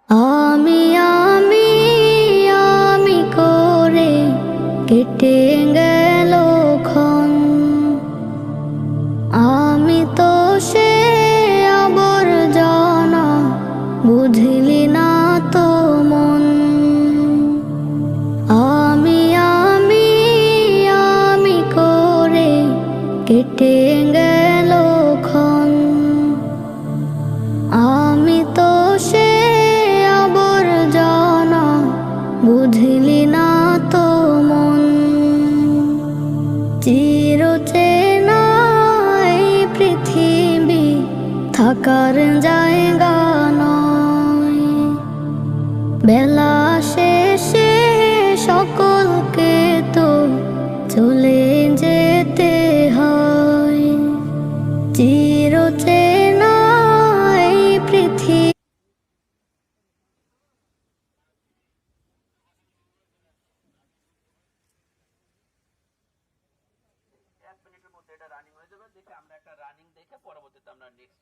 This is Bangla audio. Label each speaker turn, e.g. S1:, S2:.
S1: আমি আমি আমি করে কেটে গেল ক্ষণ, আমি তো সে আবর্জনা, বুঝলি না তো মন। আমি আমি আমি করে কেটে গেল ক্ষণ, আমি তো সে আবর্জনা, বুঝলি না তো মন। চিরচেনা এই পৃথিবী থাকার জায়গা নয়, বেলা শেষে সকলকে তো চলে যেতে হয়। চিরচেনা এই পৃথিবী।
S2: এক মিনিটের মধ্যে এটা রানিং হয়ে যাবে, দেখে আমরা একটা রানিং দেখে পরবর্তীতে আমরা নেক্সট